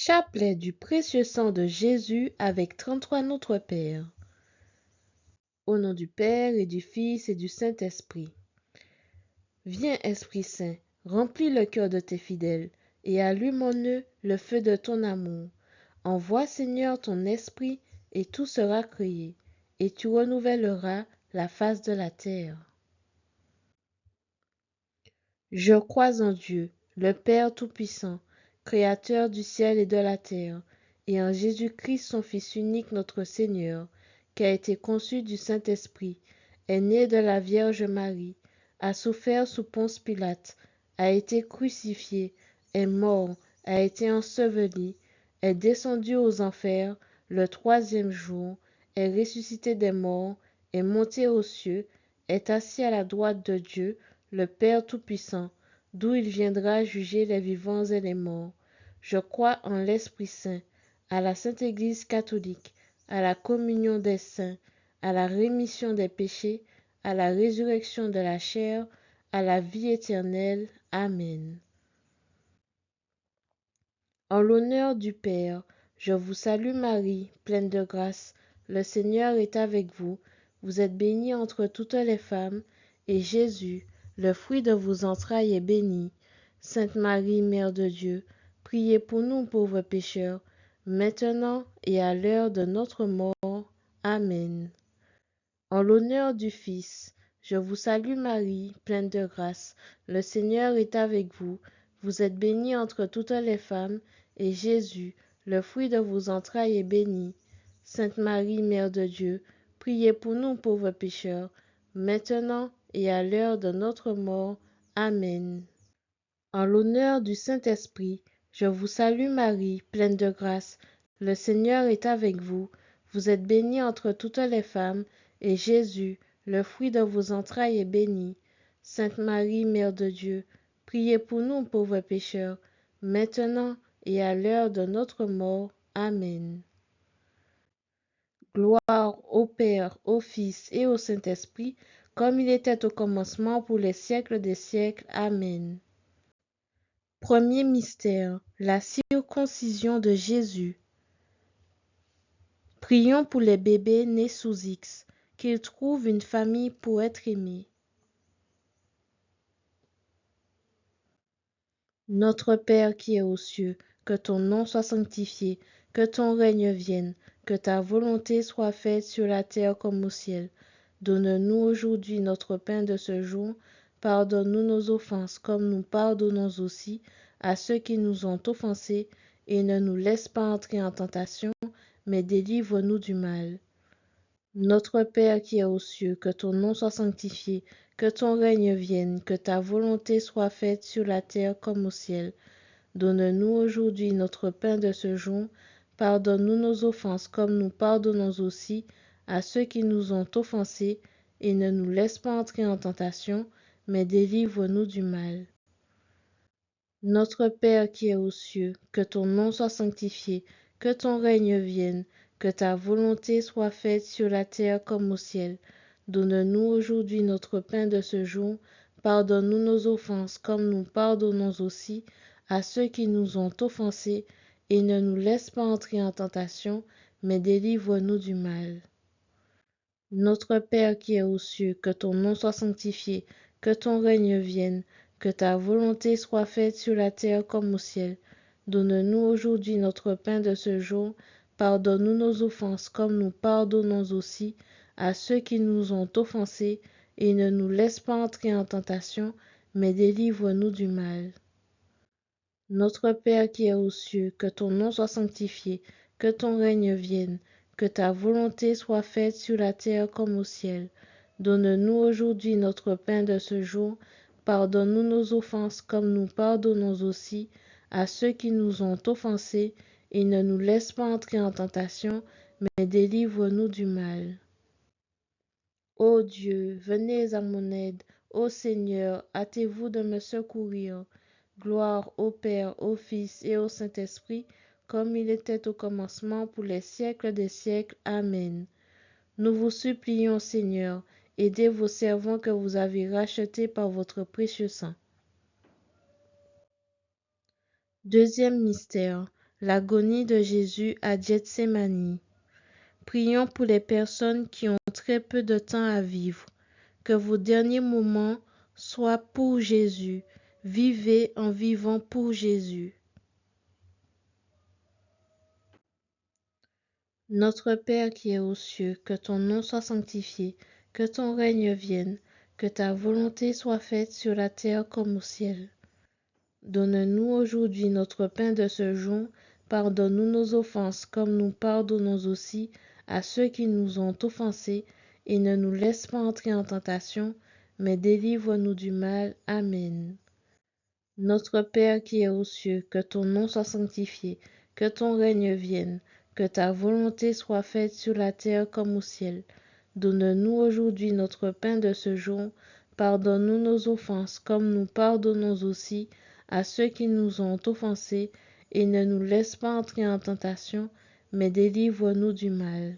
Chapelet du précieux sang de Jésus avec 33 Notre Père. Au nom du Père et du Fils et du Saint-Esprit. Viens, Esprit Saint, remplis le cœur de tes fidèles et allume en eux le feu de ton amour. Envoie, Seigneur, ton esprit et tout sera créé, et tu renouvelleras la face de la terre. Je crois en Dieu, le Père Tout-Puissant, Créateur du ciel et de la terre, et en Jésus-Christ, son Fils unique, notre Seigneur, qui a été conçu du Saint-Esprit, est né de la Vierge Marie, a souffert sous Ponce Pilate, a été crucifié, est mort, a été enseveli, est descendu aux enfers le troisième jour, est ressuscité des morts, est monté aux cieux, est assis à la droite de Dieu, le Père Tout-Puissant, d'où il viendra juger les vivants et les morts. Je crois en l'Esprit Saint, à la Sainte Église catholique, à la communion des saints, à la rémission des péchés, à la résurrection de la chair, à la vie éternelle. Amen. En l'honneur du Père, je vous salue Marie, pleine de grâce. Le Seigneur est avec vous. Vous êtes bénie entre toutes les femmes, et Jésus, le fruit de vos entrailles, est béni. Sainte Marie, Mère de Dieu, priez pour nous pauvres pécheurs, maintenant et à l'heure de notre mort. Amen. En l'honneur du Fils, je vous salue Marie, pleine de grâce. Le Seigneur est avec vous. Vous êtes bénie entre toutes les femmes, et Jésus, le fruit de vos entrailles, est béni. Sainte Marie, Mère de Dieu, priez pour nous pauvres pécheurs, maintenant et à l'heure de notre mort. Amen. En l'honneur du Saint-Esprit, je vous salue Marie, pleine de grâce. Le Seigneur est avec vous. Vous êtes bénie entre toutes les femmes, et Jésus, le fruit de vos entrailles, est béni. Sainte Marie, Mère de Dieu, priez pour nous pauvres pécheurs, maintenant et à l'heure de notre mort. Amen. Gloire au Père, au Fils et au Saint-Esprit, comme il était au commencement, pour les siècles des siècles. Amen. Premier mystère, la circoncision de Jésus. Prions pour les bébés nés sous X, qu'ils trouvent une famille pour être aimés. Notre Père qui es aux cieux, que ton nom soit sanctifié, que ton règne vienne, que ta volonté soit faite sur la terre comme au ciel. Donne-nous aujourd'hui notre pain de ce jour. Pardonne-nous nos offenses comme nous pardonnons aussi à ceux qui nous ont offensés, et ne nous laisse pas entrer en tentation, mais délivre-nous du mal. Notre Père qui es aux cieux, que ton nom soit sanctifié, que ton règne vienne, que ta volonté soit faite sur la terre comme au ciel. Donne-nous aujourd'hui notre pain de ce jour. Pardonne-nous nos offenses comme nous pardonnons aussi à ceux qui nous ont offensés, et ne nous laisse pas entrer en tentation, mais délivre-nous du mal. Notre Père qui es aux cieux, que ton nom soit sanctifié, que ton règne vienne, que ta volonté soit faite sur la terre comme au ciel. Donne-nous aujourd'hui notre pain de ce jour. Pardonne-nous nos offenses comme nous pardonnons aussi à ceux qui nous ont offensés, et ne nous laisse pas entrer en tentation, mais délivre-nous du mal. Notre Père qui es aux cieux, que ton nom soit sanctifié, que ton règne vienne, que ta volonté soit faite sur la terre comme au ciel. Donne-nous aujourd'hui notre pain de ce jour. Pardonne-nous nos offenses comme nous pardonnons aussi à ceux qui nous ont offensés, et ne nous laisse pas entrer en tentation, mais délivre-nous du mal. Notre Père qui es aux cieux, que ton nom soit sanctifié, que ton règne vienne, que ta volonté soit faite sur la terre comme au ciel. Donne-nous aujourd'hui notre pain de ce jour. Pardonne-nous nos offenses comme nous pardonnons aussi à ceux qui nous ont offensés, et ne nous laisse pas entrer en tentation, mais délivre-nous du mal. Ô Dieu, venez à mon aide. Ô Seigneur, hâtez-vous de me secourir. Gloire au Père, au Fils et au Saint-Esprit, comme il était au commencement, pour les siècles des siècles. Amen. Nous vous supplions, Seigneur, aidez vos servants que vous avez rachetés par votre précieux sang. Deuxième mystère, L'agonie de Jésus à Gethsémani. Prions pour les personnes qui ont très peu de temps à vivre. Que vos derniers moments soient pour Jésus. Vivez en vivant pour Jésus. Notre Père qui es aux cieux, que ton nom soit sanctifié, que ton règne vienne, que ta volonté soit faite sur la terre comme au ciel. Donne-nous aujourd'hui notre pain de ce jour. Pardonne-nous nos offenses comme nous pardonnons aussi à ceux qui nous ont offensés, et ne nous laisse pas entrer en tentation, mais délivre-nous du mal. Amen. Notre Père qui es aux cieux, que ton nom soit sanctifié, que ton règne vienne, que ta volonté soit faite sur la terre comme au ciel. Donne-nous aujourd'hui notre pain de ce jour. Pardonne-nous nos offenses comme nous pardonnons aussi à ceux qui nous ont offensés, et ne nous laisse pas entrer en tentation, mais délivre-nous du mal.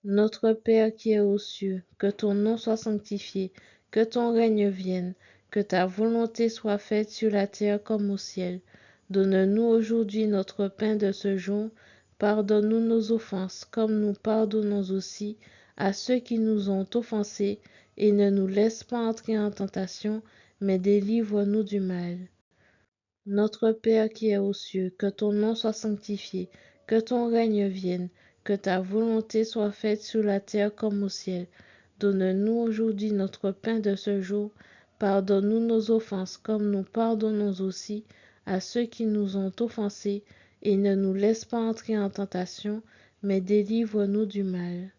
Notre Père qui es aux cieux, que ton nom soit sanctifié, que ton règne vienne, que ta volonté soit faite sur la terre comme au ciel. Donne-nous aujourd'hui notre pain de ce jour. Pardonne-nous nos offenses, comme nous pardonnons aussi à ceux qui nous ont offensés, et ne nous laisse pas entrer en tentation, mais délivre-nous du mal. Notre Père qui es aux cieux, que ton nom soit sanctifié, que ton règne vienne, que ta volonté soit faite sur la terre comme au ciel. Donne-nous aujourd'hui notre pain de ce jour. Pardonne-nous nos offenses comme nous pardonnons aussi à ceux qui nous ont offensés, et ne nous laisse pas entrer en tentation, mais délivre-nous du mal.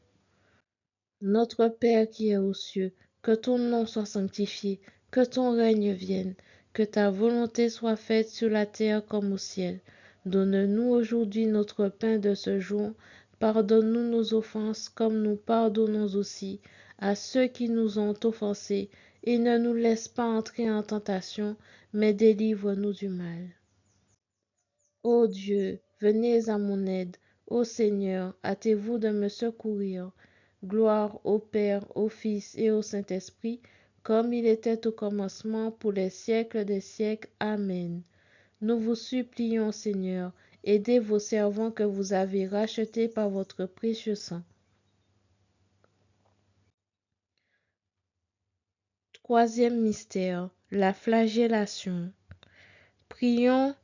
Notre Père qui es aux cieux, que ton nom soit sanctifié, que ton règne vienne, que ta volonté soit faite sur la terre comme au ciel. Donne-nous aujourd'hui notre pain de ce jour. Pardonne-nous nos offenses comme nous pardonnons aussi à ceux qui nous ont offensés, et ne nous laisse pas entrer en tentation, mais délivre-nous du mal. Ô Dieu, venez à mon aide. Ô Seigneur, hâtez-vous de me secourir. Gloire au Père, au Fils et au Saint-Esprit, comme il était au commencement, pour les siècles des siècles. Amen. Nous vous supplions, Seigneur, aidez vos servants que vous avez rachetés par votre précieux sang. Troisième mystère, la flagellation. Prions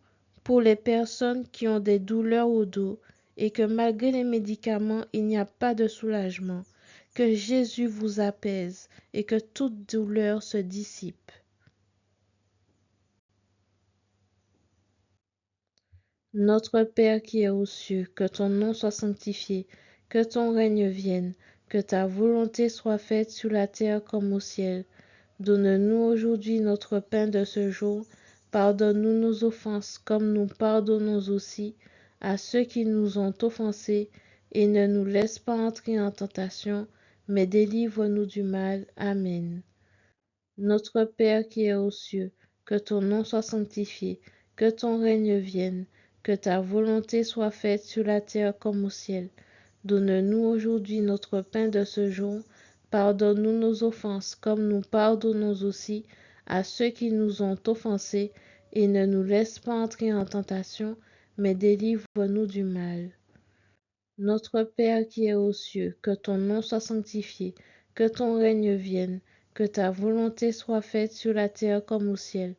pour les personnes qui ont des douleurs au dos et que malgré les médicaments, il n'y a pas de soulagement. Que Jésus vous apaise et que toute douleur se dissipe. Notre Père qui es aux cieux, que ton nom soit sanctifié, que ton règne vienne, que ta volonté soit faite sur la terre comme au ciel. Donne-nous aujourd'hui notre pain de ce jour. Pardonne-nous nos offenses comme nous pardonnons aussi à ceux qui nous ont offensés, et ne nous laisse pas entrer en tentation, mais délivre-nous du mal. Amen. Notre Père qui es aux cieux, que ton nom soit sanctifié, que ton règne vienne, que ta volonté soit faite sur la terre comme au ciel. Donne-nous aujourd'hui notre pain de ce jour. Pardonne-nous nos offenses comme nous pardonnons aussi à ceux qui nous ont offensés, et ne nous laisse pas entrer en tentation, mais délivre-nous du mal. Notre Père qui es aux cieux, que ton nom soit sanctifié, que ton règne vienne, que ta volonté soit faite sur la terre comme au ciel.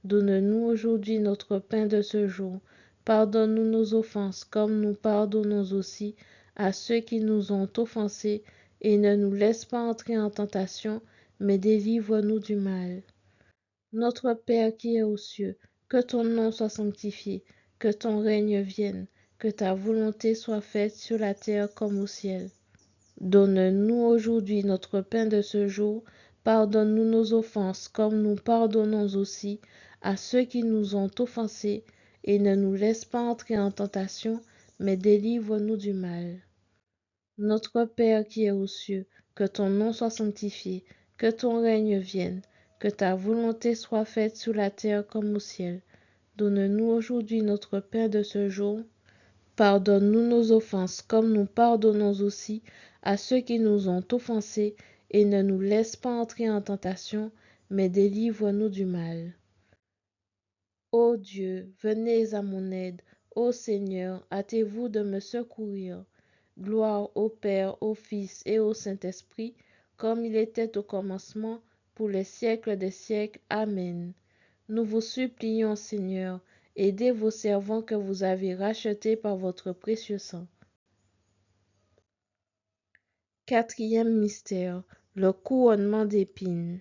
Donne-nous aujourd'hui notre pain de ce jour. Pardonne-nous nos offenses comme nous pardonnons aussi à ceux qui nous ont offensés, et ne nous laisse pas entrer en tentation, mais délivre-nous du mal. Notre Père qui es aux cieux, que ton nom soit sanctifié, que ton règne vienne, que ta volonté soit faite sur la terre comme au ciel. Donne-nous aujourd'hui notre pain de ce jour. Pardonne-nous nos offenses comme nous pardonnons aussi à ceux qui nous ont offensés, et ne nous laisse pas entrer en tentation, mais délivre-nous du mal. Notre Père qui es aux cieux, que ton nom soit sanctifié, que ton règne vienne, que ta volonté soit faite sur la terre comme au ciel. Donne-nous aujourd'hui notre pain de ce jour. Pardonne-nous nos offenses comme nous pardonnons aussi à ceux qui nous ont offensés, et ne nous laisse pas entrer en tentation, mais délivre-nous du mal. Ô Dieu, venez à mon aide. Ô Seigneur, hâtez-vous de me secourir. Gloire au Père, au Fils et au Saint-Esprit, comme il était au commencement, pour les siècles des siècles. Amen. Nous vous supplions, Seigneur, aidez vos servants que vous avez rachetés par votre précieux sang. Quatrième mystère, le couronnement d'épines.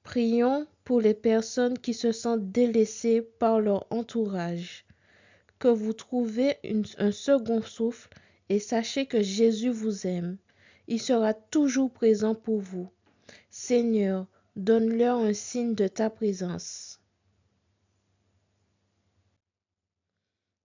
Prions pour les personnes qui se sentent délaissées par leur entourage. Que vous trouvez un second souffle et sachez que Jésus vous aime. Il sera toujours présent pour vous. Seigneur, donne-leur un signe de ta présence.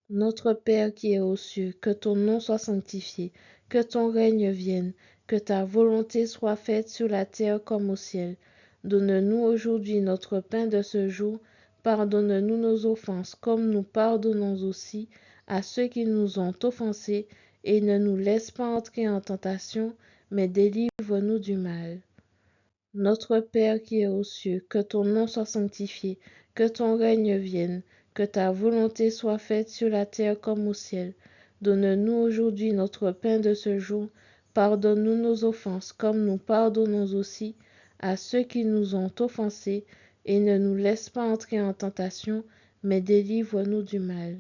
Notre Père qui es aux cieux, que ton nom soit sanctifié, que ton règne vienne, que ta volonté soit faite sur la terre comme au ciel. Donne-nous aujourd'hui notre pain de ce jour. Pardonne-nous nos offenses, comme nous pardonnons aussi à ceux qui nous ont offensés, et ne nous laisse pas entrer en tentation, mais délivre-nous du mal. Notre Père qui es aux cieux, que ton nom soit sanctifié, que ton règne vienne, que ta volonté soit faite sur la terre comme au ciel. Donne-nous aujourd'hui notre pain de ce jour. Pardonne-nous nos offenses, comme nous pardonnons aussi à ceux qui nous ont offensés, et ne nous laisse pas entrer en tentation, mais délivre-nous du mal.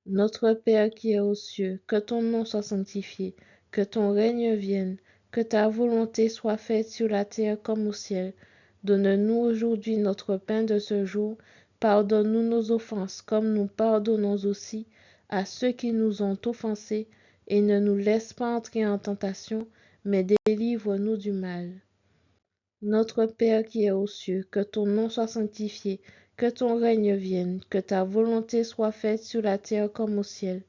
Notre Père qui es aux cieux, que ton nom soit sanctifié, que ton règne vienne, que ta volonté soit faite sur la terre comme au ciel. Donne-nous aujourd'hui notre pain de ce jour. Pardonne-nous nos offenses, comme nous pardonnons aussi à ceux qui nous ont offensés, et ne nous laisse pas entrer en tentation, mais délivre-nous du mal. Notre Père qui es aux cieux, que ton nom soit sanctifié, que ton règne vienne, que ta volonté soit faite sur la terre comme au ciel.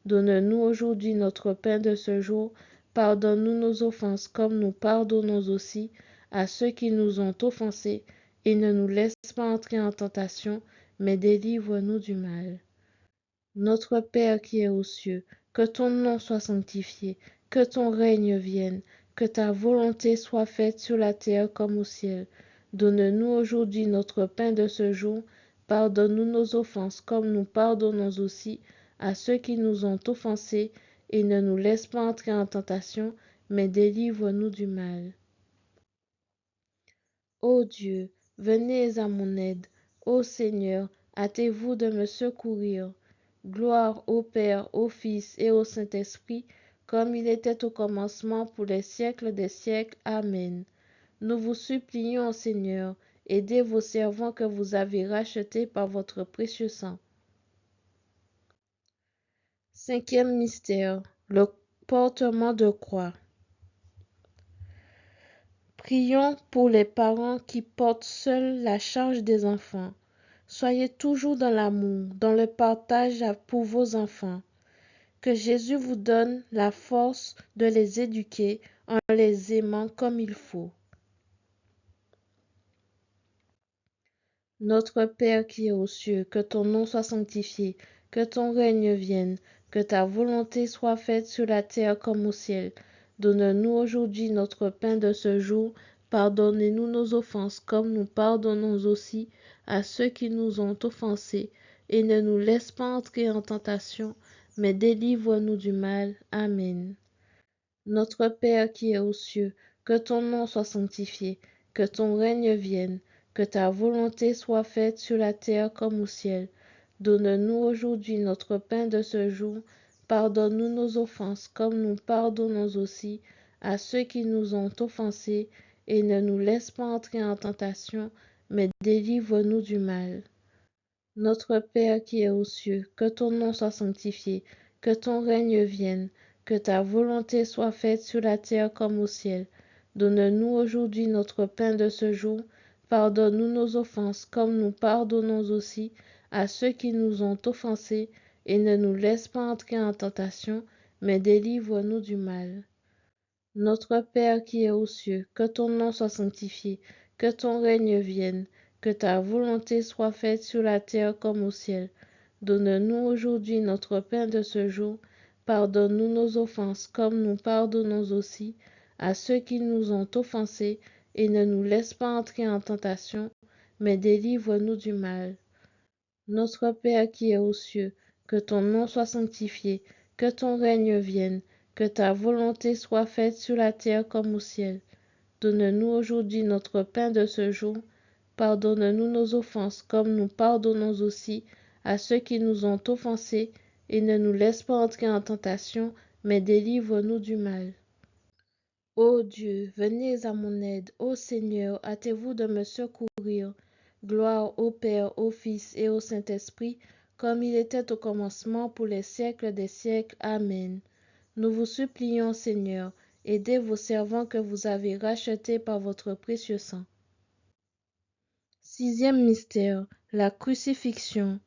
Donne-nous aujourd'hui notre pain de ce jour. Pardonne-nous nos offenses comme nous pardonnons aussi à ceux qui nous ont offensés, et ne nous laisse pas entrer en tentation, mais délivre-nous du mal. Notre Père qui es aux cieux, que ton nom soit sanctifié, que ton règne vienne, que ta volonté soit faite sur la terre comme au ciel. Donne-nous aujourd'hui notre pain de ce jour. Pardonne-nous nos offenses comme nous pardonnons aussi à ceux qui nous ont offensés, et ne nous laisse pas entrer en tentation, mais délivre-nous du mal. Ô Dieu, venez à mon aide. Ô Seigneur, hâtez-vous de me secourir. Gloire au Père, au Fils et au Saint-Esprit, comme il était au commencement, pour les siècles des siècles. Amen. Nous vous supplions, Seigneur, aidez vos servants que vous avez rachetés par votre précieux sang. Cinquième mystère, le portement de croix. Prions pour les parents qui portent seuls la charge des enfants. Soyez toujours dans l'amour, dans le partage pour vos enfants. Que Jésus vous donne la force de les éduquer en les aimant comme il faut. Notre Père qui es aux cieux, que ton nom soit sanctifié, que ton règne vienne, que ta volonté soit faite sur la terre comme au ciel. Donne-nous aujourd'hui notre pain de ce jour. Pardonnez-nous nos offenses comme nous pardonnons aussi à ceux qui nous ont offensés. Et ne nous laisse pas entrer en tentation, mais délivre-nous du mal. Amen. Notre Père qui es aux cieux, que ton nom soit sanctifié, que ton règne vienne, que ta volonté soit faite sur la terre comme au ciel. Donne-nous aujourd'hui notre pain de ce jour. Pardonne-nous nos offenses comme nous pardonnons aussi à ceux qui nous ont offensés, et ne nous laisse pas entrer en tentation, mais délivre-nous du mal. Notre Père qui es aux cieux, que ton nom soit sanctifié, que ton règne vienne, que ta volonté soit faite sur la terre comme au ciel. Donne-nous aujourd'hui notre pain de ce jour. Pardonne-nous nos offenses comme nous pardonnons aussi à ceux qui nous ont offensés, et ne nous laisse pas entrer en tentation, mais délivre-nous du mal. Notre Père qui es aux cieux, que ton nom soit sanctifié, que ton règne vienne, que ta volonté soit faite sur la terre comme au ciel. Donne-nous aujourd'hui notre pain de ce jour. Pardonne-nous nos offenses comme nous pardonnons aussi à ceux qui nous ont offensés, et ne nous laisse pas entrer en tentation, mais délivre-nous du mal. Notre Père qui es aux cieux, que ton nom soit sanctifié, que ton règne vienne, que ta volonté soit faite sur la terre comme au ciel. Donne-nous aujourd'hui notre pain de ce jour. Pardonne-nous nos offenses comme nous pardonnons aussi à ceux qui nous ont offensés, et ne nous laisse pas entrer en tentation, mais délivre-nous du mal. Ô Dieu, venez à mon aide. Ô Seigneur, hâtez-vous de me secourir. Gloire au Père, au Fils et au Saint-Esprit, comme il était au commencement, pour les siècles des siècles. Amen. Nous vous supplions, Seigneur, aidez vos servants que vous avez rachetés par votre précieux sang. Sixième mystère, la crucifixion.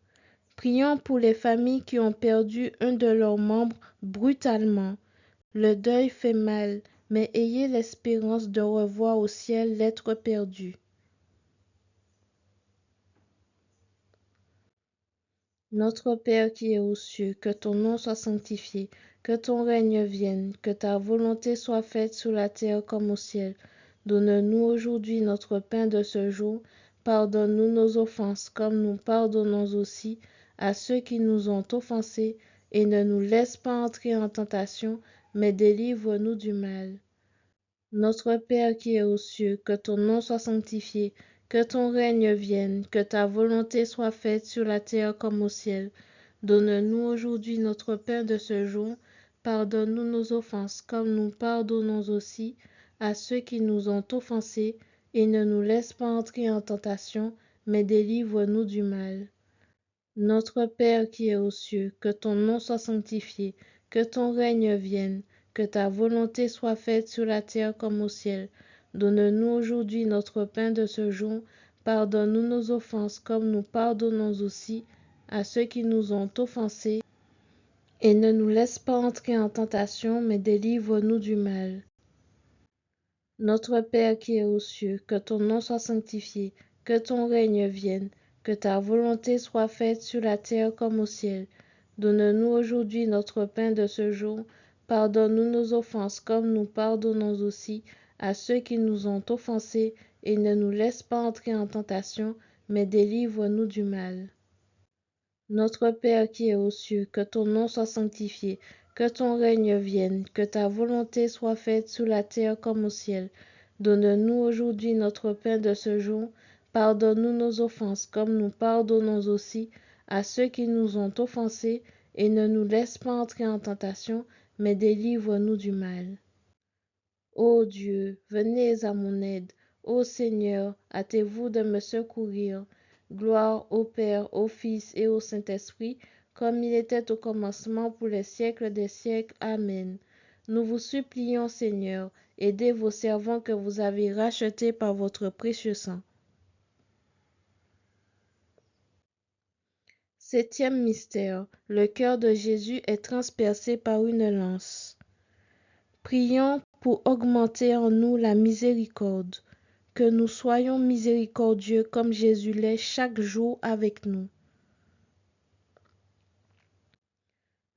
Prions pour les familles qui ont perdu un de leurs membres brutalement. Le deuil fait mal, mais ayez l'espérance de revoir au ciel l'être perdu. Notre Père qui es aux cieux, que ton nom soit sanctifié, que ton règne vienne, que ta volonté soit faite sur la terre comme au ciel. Donne-nous aujourd'hui notre pain de ce jour. Pardonne-nous nos offenses comme nous pardonnons aussi à ceux qui nous ont offensés, et ne nous laisse pas entrer en tentation, mais délivre-nous du mal. Notre Père qui es aux cieux, que ton nom soit sanctifié, que ton règne vienne, que ta volonté soit faite sur la terre comme au ciel. Donne-nous aujourd'hui notre pain de ce jour. Pardonne-nous nos offenses comme nous pardonnons aussi à ceux qui nous ont offensés, et ne nous laisse pas entrer en tentation, mais délivre-nous du mal. Notre Père qui es aux cieux, que ton nom soit sanctifié, que ton règne vienne, que ta volonté soit faite sur la terre comme au ciel. Donne-nous aujourd'hui notre pain de ce jour. Pardonne-nous nos offenses comme nous pardonnons aussi à ceux qui nous ont offensés. Et ne nous laisse pas entrer en tentation, mais délivre-nous du mal. Notre Père qui es aux cieux, que ton nom soit sanctifié, que ton règne vienne, que ta volonté soit faite sur la terre comme au ciel. Donne-nous aujourd'hui notre pain de ce jour. Pardonne-nous nos offenses comme nous pardonnons aussi à ceux qui nous ont offensés, et ne nous laisse pas entrer en tentation, mais délivre-nous du mal. Notre Père qui es aux cieux, que ton nom soit sanctifié, que ton règne vienne, que ta volonté soit faite sur la terre comme au ciel. Donne-nous aujourd'hui notre pain de ce jour. Pardonne-nous nos offenses comme nous pardonnons aussi à ceux qui nous ont offensés, et ne nous laisse pas entrer en tentation, mais délivre-nous du mal. Ô Dieu, venez à mon aide. Ô Seigneur, hâtez-vous de me secourir. Gloire au Père, au Fils et au Saint-Esprit, comme il était au commencement, pour les siècles des siècles. Amen. Nous vous supplions, Seigneur, aidez vos servants que vous avez rachetés par votre précieux sang. Septième mystère, le cœur de Jésus est transpercé par une lance. Prions pour augmenter en nous la miséricorde, que nous soyons miséricordieux comme Jésus l'est chaque jour avec nous.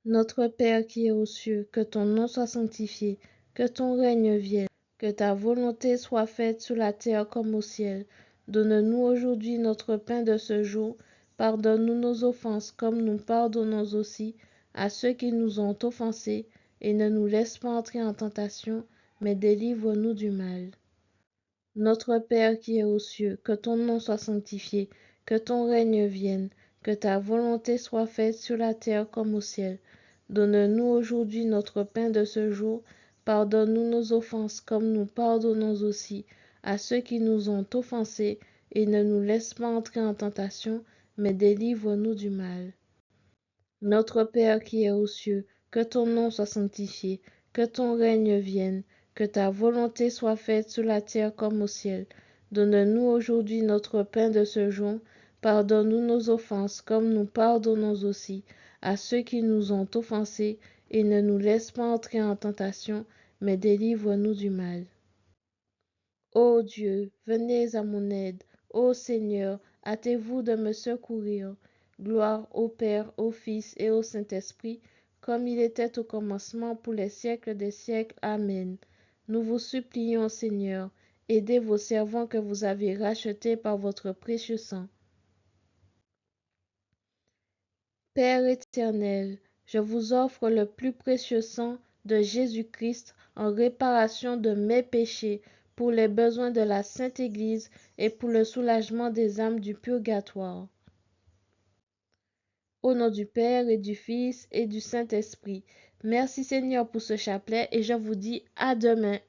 Notre Père qui es aux cieux, que ton nom soit sanctifié, que ton règne vienne, que ta volonté soit faite sur la terre comme au ciel. Donne-nous aujourd'hui notre pain de ce jour. Pardonne-nous nos offenses comme nous pardonnons aussi à ceux qui nous ont offensés, et ne nous laisse pas entrer en tentation, mais délivre-nous du mal. Notre Père qui es aux cieux, que ton nom soit sanctifié, que ton règne vienne, que ta volonté soit faite sur la terre comme au ciel. Donne-nous aujourd'hui notre pain de ce jour. Pardonne-nous nos offenses comme nous pardonnons aussi à ceux qui nous ont offensés, et ne nous laisse pas entrer en tentation, mais délivre-nous du mal. Notre Père qui es aux cieux, que ton nom soit sanctifié, que ton règne vienne, que ta volonté soit faite sur la terre comme au ciel. Donne-nous aujourd'hui notre pain de ce jour. Pardonne-nous nos offenses comme nous pardonnons aussi à ceux qui nous ont offensés, et ne nous laisse pas entrer en tentation, mais délivre-nous du mal. Ô Dieu, venez à mon aide. Ô Seigneur, hâtez-vous de me secourir. Gloire au Père, au Fils et au Saint-Esprit, comme il était au commencement, pour les siècles des siècles. Amen. Nous vous supplions, Seigneur, aidez vos servants que vous avez rachetés par votre précieux sang. Père éternel, je vous offre le plus précieux sang de Jésus-Christ en réparation de mes péchés, pour les besoins de la Sainte Église et pour le soulagement des âmes du purgatoire. Au nom du Père et du Fils et du Saint-Esprit. Merci Seigneur pour ce chapelet et je vous dis à demain.